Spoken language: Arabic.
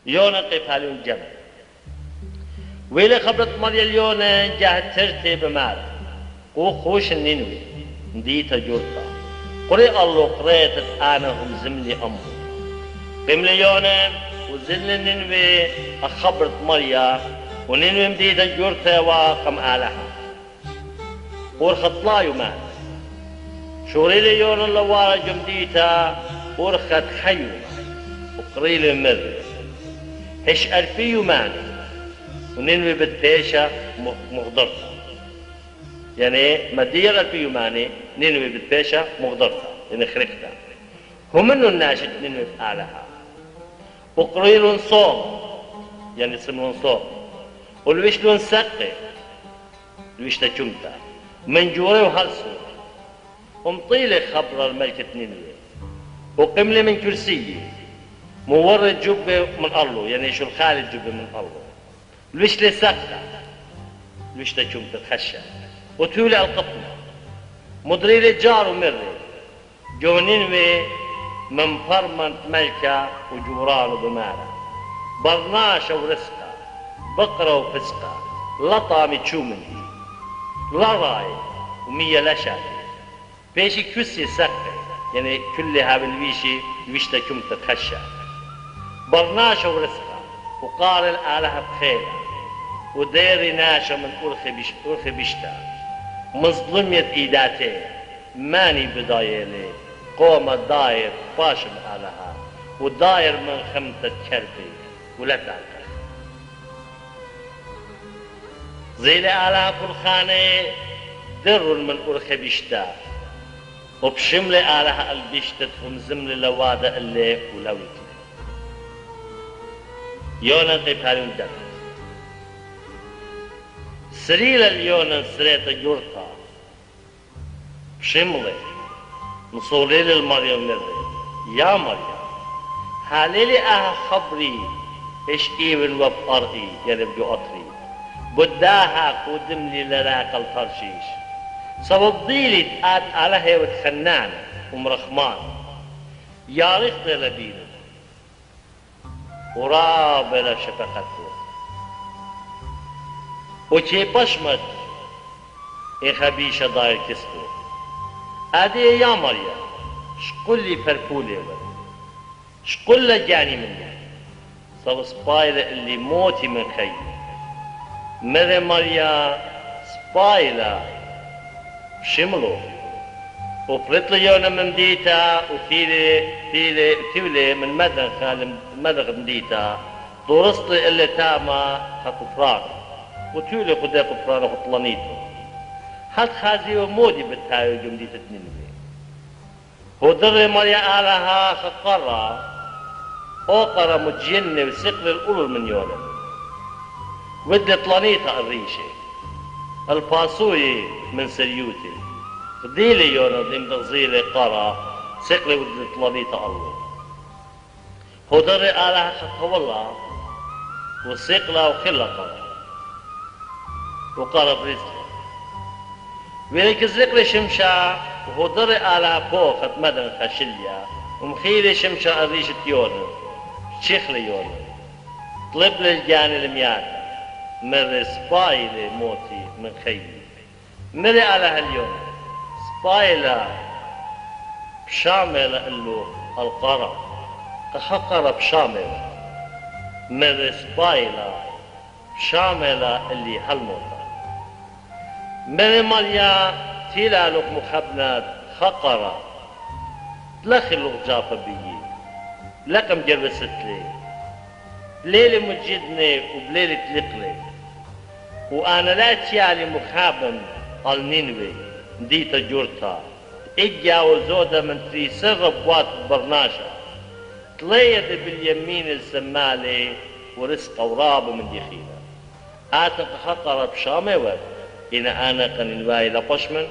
يونا قيفالون جمع ويلي خبرت مريا اليونا جاه ترتيب مال خوش النينوي نديتا جورتا قري الله قريت انا هم زملي امو قيم ليونا وزل النينوي اخبرت مريا ونينوي مديتا جورتا وقم آلها ورخط مال شوري ليونا اللوارة جمديتا ورخت حيو وقري لي مر هش ألفي ماني وننوي بالبيشة مغضرتها يعني مدير ألفي ماني ننوي بالبيشة مغضرتها يعني خرقتها هم منو الناشد ننوي بأعلها وقري لهم صوم يعني سمون صوم والويش لهم سقي الويش تجمتا من جوري وهلسو ومطيلي خبر الملكة نينوي وقم لي من كرسيي مورد جبة من الله يعني شو الخالي الجبة من الله ليش لي سقطة ليش تجمت الخشة وتولي القطمة مدري لي جار ومري جو نينوي من فرمنت ملكة وجوران وبمارة برناشة ورزقة بقرة وفسقة لطامي تشومني لا راي ومية لا شافي بيشي كسي سقي يعني كلها بالويشي الويشتا كمت تخشى برناشة ورزقة وقال الآلهة بخيلة وديري ناشة من أرخي بشتا مظلمية إيداتي ماني بدايلي قوم داير باشم آلهة وداير من خمتة كربي ولا تعتخ زي الآلهة فرخاني در من أرخي بشتا وبشمل آلهة البشتت ومزمل لوادة اللي ولويتي يونا قيبالون دم سريل اليونا سريتا جورتا بشملي نصولي للمريم مري يا مريم هاليلي خبري ايش ايبن وبقرئي يعني بجو قطري بداها قدم لي لراك الترشيش سوضيلي تقات عليها وتخنان ومرخمان يا ريت لبينا وراب لا شفقته وچه بشمت اي خبيشة داير كستو ادي يا مريم شقل لي فرفولي شقل لجاني مني صار سبايلة اللي موتي من خي مري مريم سبايلة شملو وفرت لي يونا من ديتا وتيلي من مدغ مديتا درست اللي تاما خطفران وتيلي قد قفران وخطلانيتو هاد خازي ومودي بالتايو جمديتا تنينوي هو در مريا آلها خقرة اوقرة متجنة وسقل الأولو من يونا ودي طلانيتا الريشة الباسوي من سريوتي خديلي يونا ضمن تغزيلي قرى سقلي ودي طلانيتا الله هو در آلها خطولا وسقلا وخلقا وقرى برزقا ويلك الزقل شمشا وهو در آلها فوق مدن خشليا ومخيلي شمشا الريشة يونا شيخلي يونا طلب للجاني المياتا مر سبايلي موتي من خيلي مري على اليوم سبايلا بشامل له القرى تحقر بشامل مر سبايلا بشامل اللي هالموتى مري ماليا تيلا لك مخبنات خقرة تلخي لك جافة بيي لكم جربست لي ليلة مجدني وبليلة تلقلي وأنا لا تيالي مخابن النينوي ديتا جورتا إجا وزودة من تريسر بوات برناشا تليد باليمين السمالي ورزق وراب من دخيلة آتق حقر بشامي إن أنا قننواي لقشمن